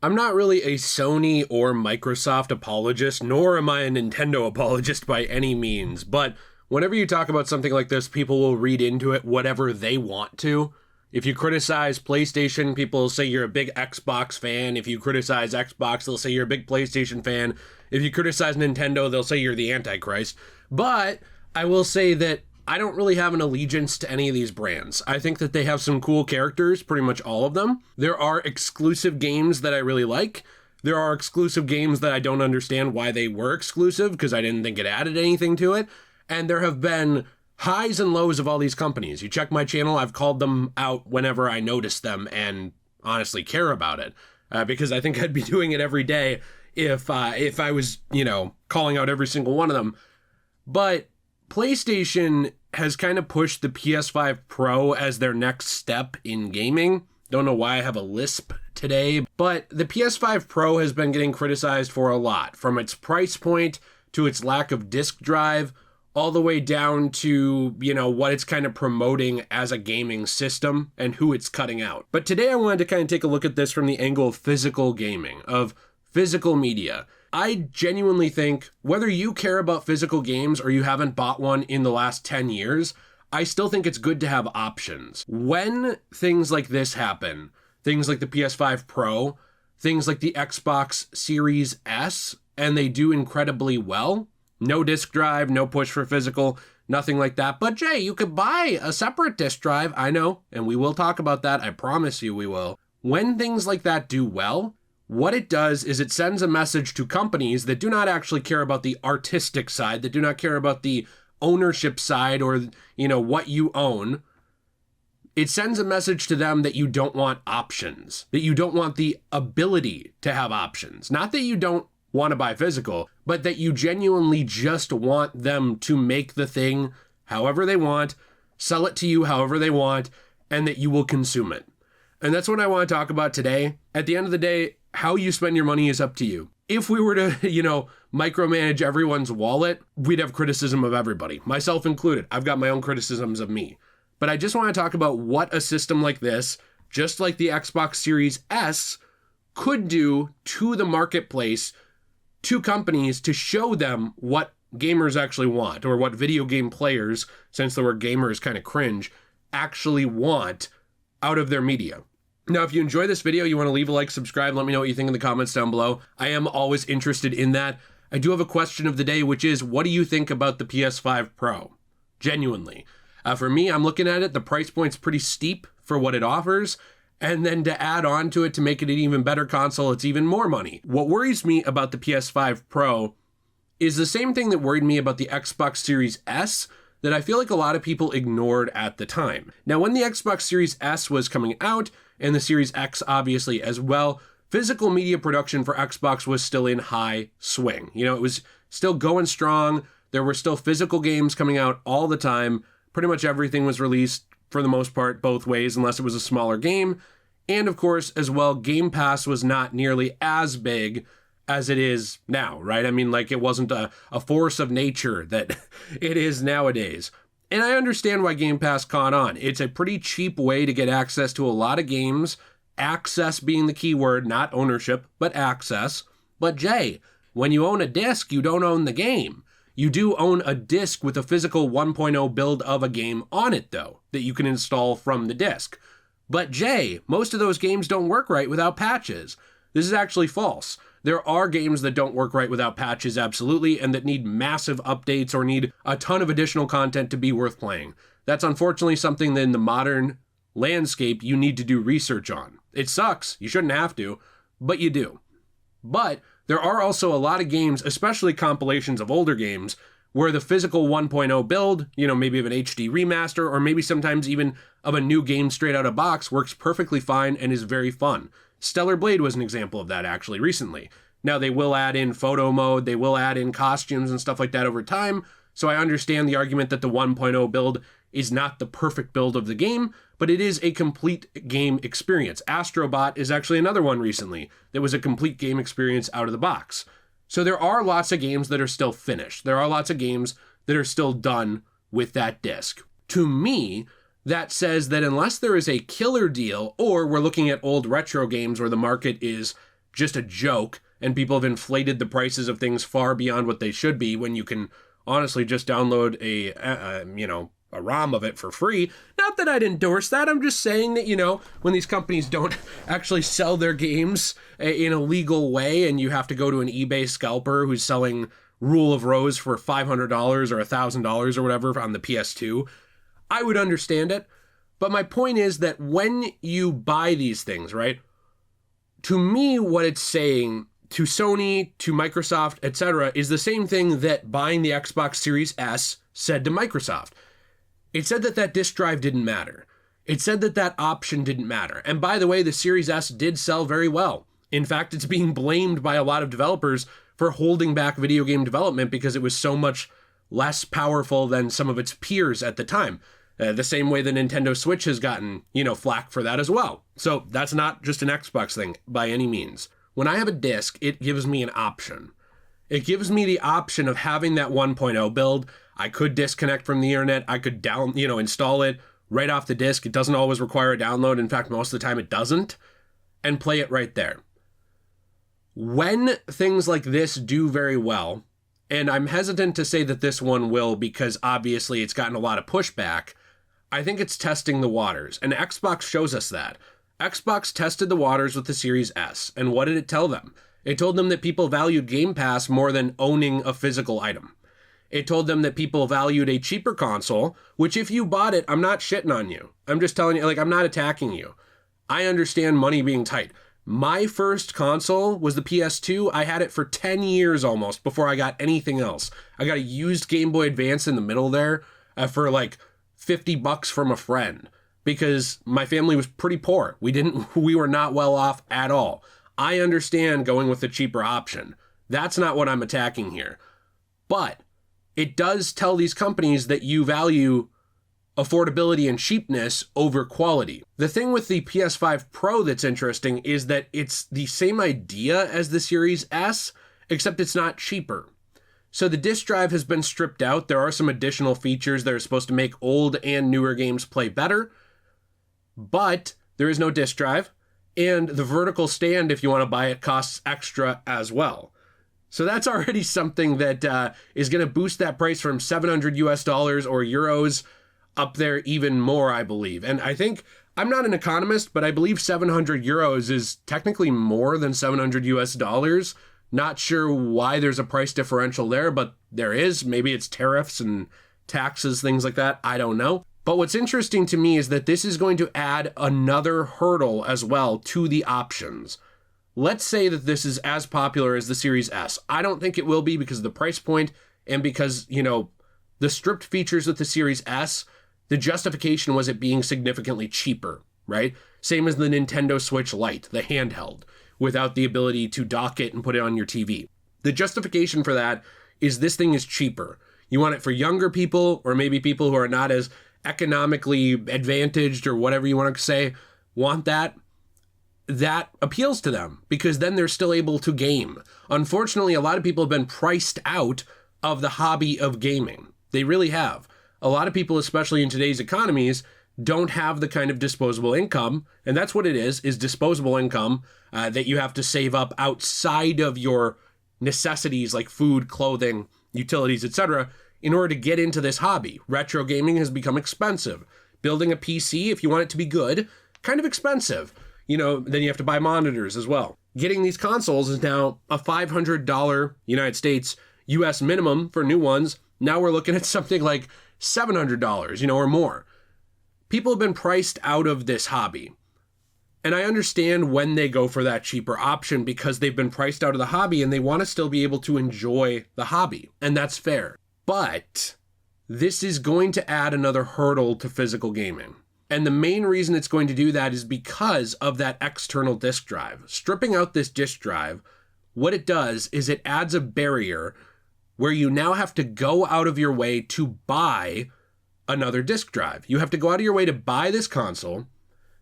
I'm not really a Sony or Microsoft apologist, nor am I a Nintendo apologist by any means, but whenever you talk about something like this, people will read into it whatever they want to. If you criticize PlayStation, people will say you're a big Xbox fan. If you criticize Xbox, they'll say you're a big PlayStation fan. If you criticize Nintendo, they'll say you're the Antichrist. But I will say that I don't really have an allegiance to any of these brands. I think that they have some cool characters, pretty much all of them. There are exclusive games that I really like. There are exclusive games that I don't understand why they were exclusive, because I didn't think it added anything to it. And there have been highs and lows of all these companies. You check my channel, I've called them out whenever I notice them and honestly care about it. Because I think I'd be doing it every day if I was, calling out every single one of them. But PlayStation has kind of pushed the PS5 Pro as their next step in gaming. Don't know why I have a lisp today, but the PS5 Pro has been getting criticized for a lot, from its price point to its lack of disk drive, all the way down to, what it's kind of promoting as a gaming system and who it's cutting out. But today I wanted to kind of take a look at this from the angle of physical gaming, of physical media. I genuinely think whether you care about physical games or you haven't bought one in the last 10 years, I still think it's good to have options. When things like this happen, things like the PS5 Pro, things like the Xbox Series S, and they do incredibly well, no disk drive, no push for physical, nothing like that. But Jay, you could buy a separate disk drive. I know, and we will talk about that. I promise you we will. When things like that do well, what it does is it sends a message to companies that do not actually care about the artistic side, that do not care about the ownership side or, what you own. It sends a message to them that you don't want options, that you don't want the ability to have options. Not that you don't want to buy physical, but that you genuinely just want them to make the thing however they want, sell it to you however they want, and that you will consume it. And that's what I want to talk about today. At the end of the day, how you spend your money is up to you. If we were to, micromanage everyone's wallet, we'd have criticism of everybody, myself included. I've got my own criticisms of me. But I just want to talk about what a system like this, just like the Xbox Series S, could do to the marketplace, to companies, to show them what gamers actually want, or what video game players, since the word gamer is kind of cringe, actually want out of their media. Now, if you enjoy this video, you want to leave a like, subscribe, let me know what you think in the comments down below. I am always interested in that. I do have a question of the day, which is, what do you think about the PS5 Pro? Genuinely. For me, I'm looking at it, the price point's pretty steep for what it offers. And then to add on to it to make it an even better console, it's even more money. What worries me about the PS5 Pro is the same thing that worried me about the Xbox Series S, that I feel like a lot of people ignored at the time. Now, when the Xbox Series S was coming out, and the Series X obviously as well, physical media production for Xbox was still in high swing. It was still going strong. There were still physical games coming out all the time. Pretty much everything was released, for the most part, both ways, unless it was a smaller game. And of course, as well, Game Pass was not nearly as big as it is now, right? I mean, it wasn't a force of nature that it is nowadays. And I understand why Game Pass caught on. It's a pretty cheap way to get access to a lot of games, access being the key word, not ownership, but access. But Jay, when you own a disc, you don't own the game. You do own a disc with a physical 1.0 build of a game on it, though, that you can install from the disc. But Jay, most of those games don't work right without patches. This is actually false. There are games that don't work right without patches, absolutely, and that need massive updates or need a ton of additional content to be worth playing. That's unfortunately something that in the modern landscape you need to do research on. It sucks, you shouldn't have to, but you do. But there are also a lot of games, especially compilations of older games, where the physical 1.0 build, maybe of an HD remaster, or maybe sometimes even of a new game straight out of box, works perfectly fine and is very fun. Stellar Blade was an example of that, actually, recently. Now, they will add in photo mode, they will add in costumes and stuff like that over time, so I understand the argument that the 1.0 build is not the perfect build of the game, but it is a complete game experience. Astrobot is actually another one recently that was a complete game experience out of the box. So there are lots of games that are still finished. There are lots of games that are still done with that disc. To me, that says that unless there is a killer deal, or we're looking at old retro games where the market is just a joke, and people have inflated the prices of things far beyond what they should be when you can honestly just download a ROM of it for free. Not that I'd endorse that. I'm just saying that, when these companies don't actually sell their games in a legal way and you have to go to an eBay scalper who's selling Rule of Rose for $500 or $1,000 or whatever on the PS2, I would understand it. But my point is that when you buy these things, right, to me, what it's saying to Sony, to Microsoft, etc., is the same thing that buying the Xbox Series S said to Microsoft. It said that disk drive didn't matter. It said that option didn't matter. And by the way, the Series S did sell very well. In fact, it's being blamed by a lot of developers for holding back video game development because it was so much less powerful than some of its peers at the time. The same way the Nintendo Switch has gotten, flack for that as well. So that's not just an Xbox thing by any means. When I have a disc, it gives me an option. It gives me the option of having that 1.0 build. I could disconnect from the internet. I could install it right off the disc. It doesn't always require a download. In fact, most of the time it doesn't. And play it right there. When things like this do very well, and I'm hesitant to say that this one will because obviously it's gotten a lot of pushback, I think it's testing the waters. And Xbox shows us that. Xbox tested the waters with the Series S. And what did it tell them? It told them that people valued Game Pass more than owning a physical item. It told them that people valued a cheaper console, which if you bought it, I'm not shitting on you. I'm just telling you, I'm not attacking you. I understand money being tight. My first console was the PS2. I had it for 10 years almost before I got anything else. I got a used Game Boy Advance in the middle there for $50 from a friend because my family was pretty poor. We were not well off at all. I understand going with the cheaper option. That's not what I'm attacking here. But it does tell these companies that you value affordability and cheapness over quality. The thing with the PS5 Pro that's interesting is that it's the same idea as the Series S, except it's not cheaper. So the disk drive has been stripped out. There are some additional features that are supposed to make old and newer games play better, but there is no disk drive, and the vertical stand, if you want to buy it, costs extra as well. So that's already something that is going to boost that price from $700 or euros up there even more, I believe. And I think, I'm not an economist, but I believe 700 euros is technically more than $700. Not sure why there's a price differential there, but there is. Maybe it's tariffs and taxes, things like that. I don't know. But what's interesting to me is that this is going to add another hurdle as well to the options. Let's say that this is as popular as the Series S. I don't think it will be because of the price point and because, the stripped features with the Series S, the justification was it being significantly cheaper, right? Same as the Nintendo Switch Lite, the handheld, without the ability to dock it and put it on your TV. The justification for that is this thing is cheaper. You want it for younger people or maybe people who are not as economically advantaged or whatever you want to say, want that. That appeals to them because then they're still able to game. Unfortunately, a lot of people have been priced out of the hobby of gaming. They really have. A lot of people, especially in today's economies, don't have the kind of disposable income, and that's what it is disposable income that you have to save up outside of your necessities like food, clothing, utilities, etc., in order to get into this hobby. Retro gaming has become expensive. Building a PC, if you want it to be good, kind of expensive. Then you have to buy monitors as well. Getting these consoles is now a $500 United States US minimum for new ones. Now we're looking at something like $700, or more. People have been priced out of this hobby. And I understand when they go for that cheaper option because they've been priced out of the hobby and they want to still be able to enjoy the hobby. And that's fair. But this is going to add another hurdle to physical gaming. And the main reason it's going to do that is because of that external disk drive. Stripping out this disk drive, what it does is it adds a barrier where you now have to go out of your way to buy another disk drive. You have to go out of your way to buy this console.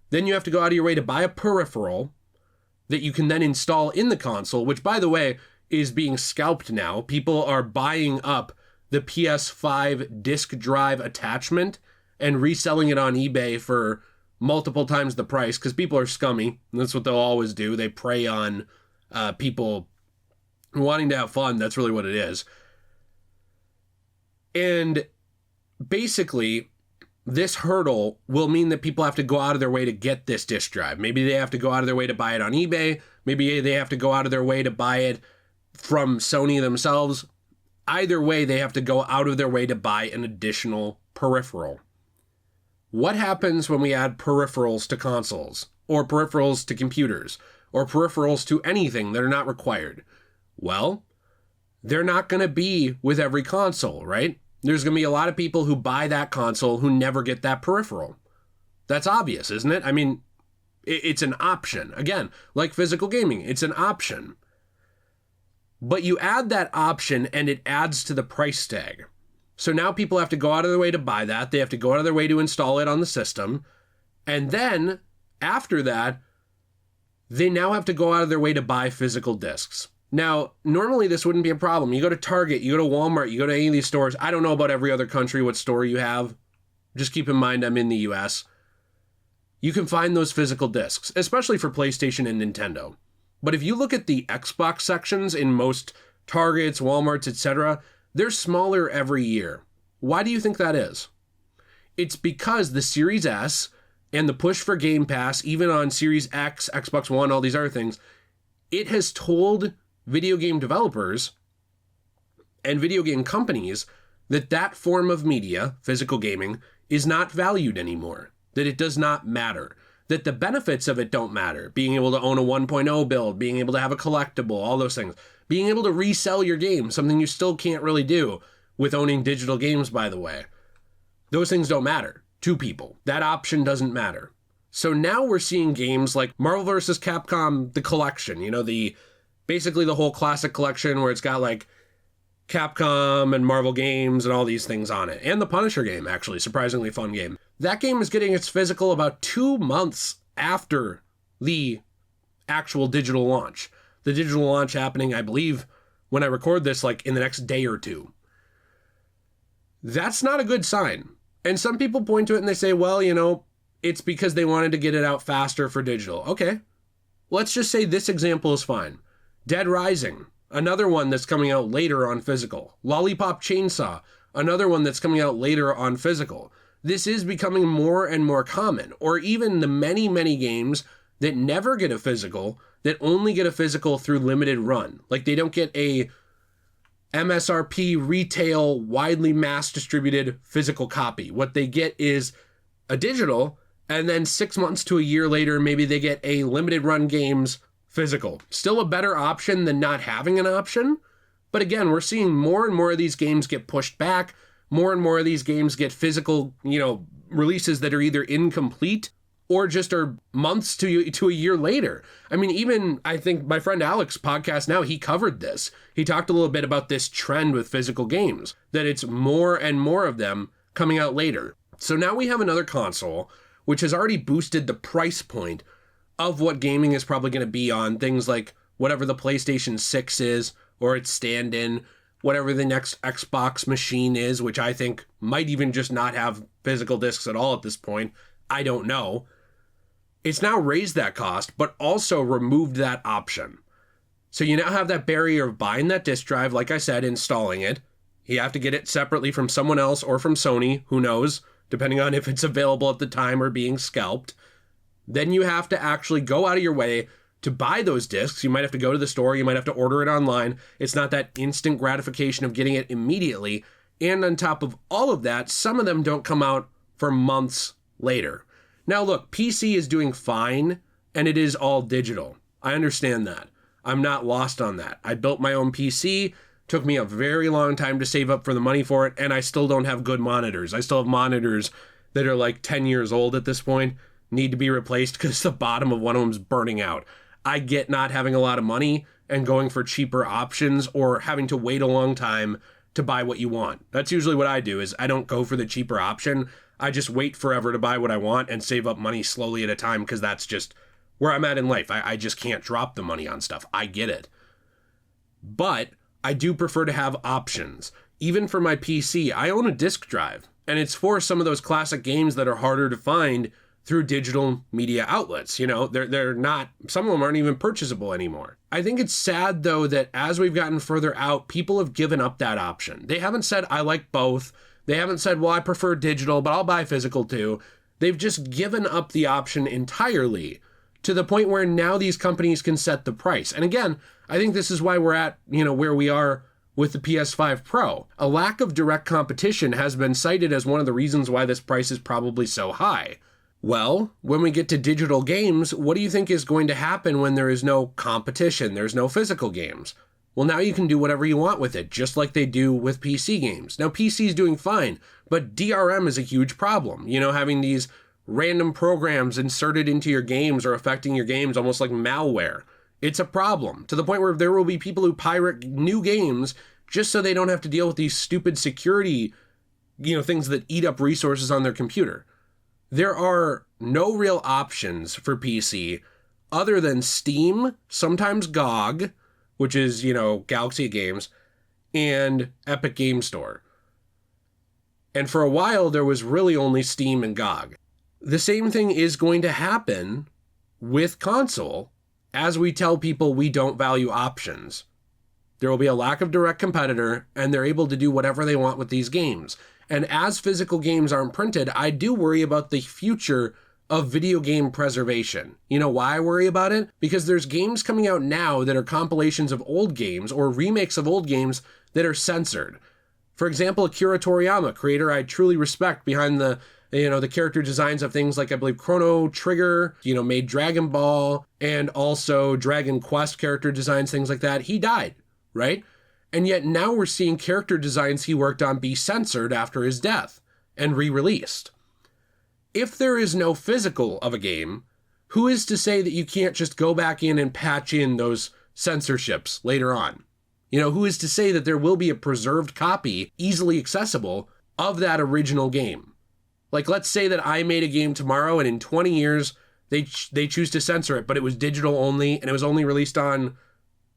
Then you have to go out of your way to buy a peripheral that you can then install in the console, which, by the way, is being scalped now. People are buying up the PS5 disk drive attachment and reselling it on eBay for multiple times the price because people are scummy. And that's what they'll always do. They prey on people wanting to have fun. That's really what it is. And basically, this hurdle will mean that people have to go out of their way to get this disk drive. Maybe they have to go out of their way to buy it on eBay. Maybe they have to go out of their way to buy it from Sony themselves. Either way, they have to go out of their way to buy an additional peripheral. What happens when we add peripherals to consoles, or peripherals to computers, or peripherals to anything that are not required? Well, they're not going to be with every console, right? There's going to be a lot of people who buy that console who never get that peripheral. That's obvious, isn't it? I mean, it's an option. Again, like physical gaming, it's an option. But you add that option and it adds to the price tag. So now people have to go out of their way to buy that. They have to go out of their way to install it on the system. And then, after that, they now have to go out of their way to buy physical discs. Now, normally this wouldn't be a problem. You go to Target, you go to Walmart, you go to any of these stores. I don't know about every other country, what store you have. Just keep in mind I'm in the US. You can find those physical discs, especially for PlayStation and Nintendo. But if you look at the Xbox sections in most Targets, Walmarts, etc., they're smaller every year. Why do you think that is? It's because the Series S and the push for Game Pass, even on Series X, Xbox One, all these other things, it has told video game developers and video game companies that that form of media, physical gaming, is not valued anymore, that it does not matter, that the benefits of it don't matter. Being able to own a 1.0 build, being able to have a collectible, all those things. Being able to resell your game, something you still can't really do with owning digital games, by the way. Those things don't matter to people. That option doesn't matter. So now we're seeing games like Marvel vs. Capcom, the collection, basically the whole classic collection where it's got like Capcom and Marvel games and all these things on it. And the Punisher game, actually, surprisingly fun game. That game is getting its physical about 2 months after the actual digital launch. The digital launch happening, I believe, when I record this, like in the next day or two. That's not a good sign. And some people point to it and they say, well, it's because they wanted to get it out faster for digital. Okay, let's just say this example is fine. Dead Rising, another one that's coming out later on physical. Lollipop Chainsaw, another one that's coming out later on physical. This is becoming more and more common. Or even the many, many games that never get a physical, that only get a physical through limited run. Like they don't get a MSRP retail, widely mass distributed physical copy. What they get is a digital, and then 6 months to a year later, maybe they get a limited run games physical. Still a better option than not having an option. But again, we're seeing more and more of these games get pushed back. More and more of these games get physical, releases that are either incomplete or just are months to a year later. I mean, even I think my friend Alex podcast now, he covered this. He talked a little bit about this trend with physical games, that it's more and more of them coming out later. So now we have another console, which has already boosted the price point of what gaming is probably going to be on things like whatever the PlayStation 6 is, or its stand-in, whatever the next Xbox machine is, which I think might even just not have physical discs at all at this point. I don't know. It's now raised that cost, but also removed that option. So you now have that barrier of buying that disk drive, like I said, installing it. You have to get it separately from someone else or from Sony, who knows, depending on if it's available at the time or being scalped. Then you have to actually go out of your way to buy those discs. You might have to go to the store. You might have to order it online. It's not that instant gratification of getting it immediately. And on top of all of that, some of them don't come out for months later. Now, look, PC is doing fine, and it is all digital. I understand that. I'm not lost on that. I built my own PC. Took me a very long time to save up for the money for it, and I still don't have good monitors. I still have monitors that are like 10 years old at this point, need to be replaced because the bottom of one of them's burning out. I get not having a lot of money and going for cheaper options or having to wait a long time to buy what you want. That's usually what I do, is I don't go for the cheaper option. I just wait forever to buy what I want and save up money slowly at a time, because that's just where I'm at in life. I just can't drop the money on stuff. I get it. But I do prefer to have options. Even for my PC, I own a disk drive, and it's for some of those classic games that are harder to find through digital media outlets. You know, they're not, some of them aren't even purchasable anymore. I think it's sad though that as we've gotten further out, people have given up that option. They haven't said, I like both. They haven't said, well, I prefer digital, but I'll buy physical too. They've just given up the option entirely to the point where now these companies can set the price. And again, I think this is why we're at, you know, where we are with the PS5 Pro. A lack of direct competition has been cited as one of the reasons why this price is probably so high. Well, when we get to digital games, what do you think is going to happen when there is no competition? There's no physical games. Well, now you can do whatever you want with it, just like they do with PC games. Now, PC is doing fine, but DRM is a huge problem. You know, having these random programs inserted into your games or affecting your games almost like malware. It's a problem, to the point where there will be people who pirate new games just so they don't have to deal with these stupid security, you know, things that eat up resources on their computer. There are no real options for PC other than Steam, sometimes GOG, which is, you know, Galaxy Games, and Epic Game Store. And for a while, there was really only Steam and GOG. The same thing is going to happen with console as we tell people we don't value options. There will be a lack of direct competitor, and they're able to do whatever they want with these games. And as physical games aren't printed, I do worry about the future of video game preservation. You know why I worry about it? Because there's games coming out now that are compilations of old games or remakes of old games that are censored. For example, Akira Toriyama, creator I truly respect behind the character designs of things like, I believe, Chrono Trigger, you know, made Dragon Ball, and also Dragon Quest character designs, things like that. He died, right? And yet now we're seeing character designs he worked on be censored after his death and re-released. If there is no physical of a game, who is to say that you can't just go back in and patch in those censorships later on? You know, who is to say that there will be a preserved copy, easily accessible, of that original game? Like, let's say that I made a game tomorrow and in 20 years, they choose to censor it, but it was digital only and it was only released on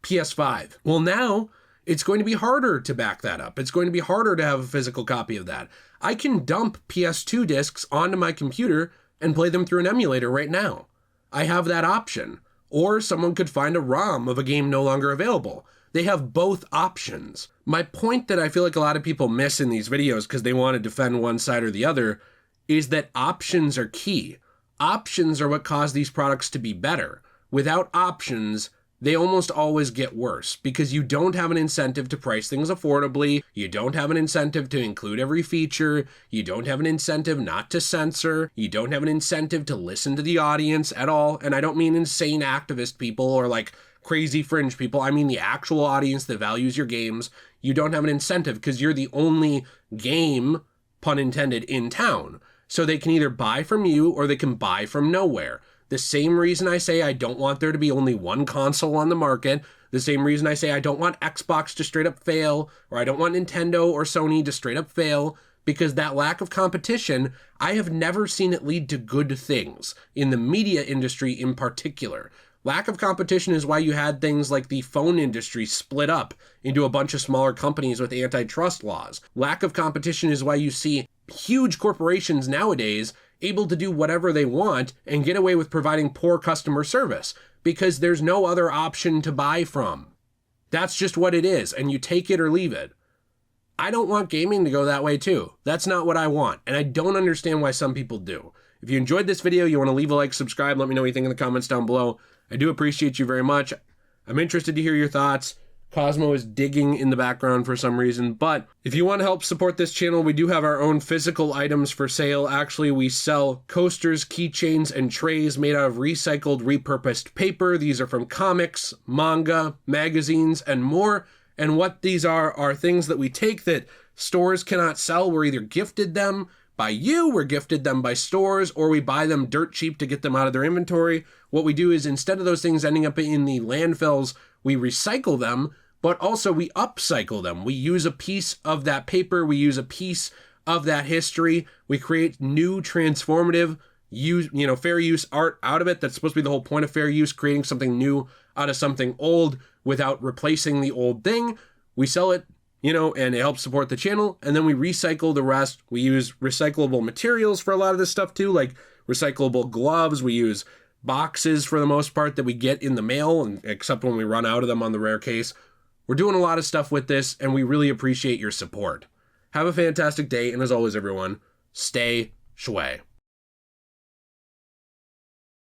PS5. Well, now it's going to be harder to back that up. It's going to be harder to have a physical copy of that. I can dump PS2 discs onto my computer and play them through an emulator right now. I have that option. Or someone could find a ROM of a game no longer available. They have both options. My point that I feel like a lot of people miss in these videos because they want to defend one side or the other is that options are key. Options are what cause these products to be better. Without options, they almost always get worse because you don't have an incentive to price things affordably. You don't have an incentive to include every feature. You don't have an incentive not to censor. You don't have an incentive to listen to the audience at all. And I don't mean insane activist people or like crazy fringe people. I mean the actual audience that values your games. You don't have an incentive because you're the only game, pun intended, in town. So they can either buy from you or they can buy from nowhere. The same reason I say I don't want there to be only one console on the market, the same reason I say I don't want Xbox to straight up fail, or I don't want Nintendo or Sony to straight up fail, because that lack of competition, I have never seen it lead to good things, in the media industry in particular. Lack of competition is why you had things like the phone industry split up into a bunch of smaller companies with antitrust laws. Lack of competition is why you see huge corporations nowadays able to do whatever they want and get away with providing poor customer service because there's no other option to buy from. That's just what it is, and you take it or leave it. I don't want gaming to go that way too. That's not what I want, and I don't understand why some people do. If you enjoyed this video, you want to leave a like, subscribe, let me know what you think in the comments down below. I do appreciate you very much. I'm interested to hear your thoughts. Cosmo is digging in the background for some reason, but if you want to help support this channel, we do have our own physical items for sale. Actually, we sell coasters, keychains, and trays made out of recycled, repurposed paper. These are from comics, manga, magazines, and more. And what these are things that we take that stores cannot sell. We're either gifted them by you, we're gifted them by stores, or we buy them dirt cheap to get them out of their inventory. What we do is instead of those things ending up in the landfills, we recycle them, but also we upcycle them. We use a piece of that paper, we use a piece of that history, we create new transformative fair use art out of it. That's supposed to be the whole point of fair use, creating something new out of something old without replacing the old thing. We sell it, and it helps support the channel, and then we recycle the rest. We use recyclable materials for a lot of this stuff too, like recyclable gloves. We use boxes for the most part that we get in the mail, and except when we run out of them on the rare case. We're doing a lot of stuff with this, and we really appreciate your support. Have a fantastic day, and as always, everyone, stay shway.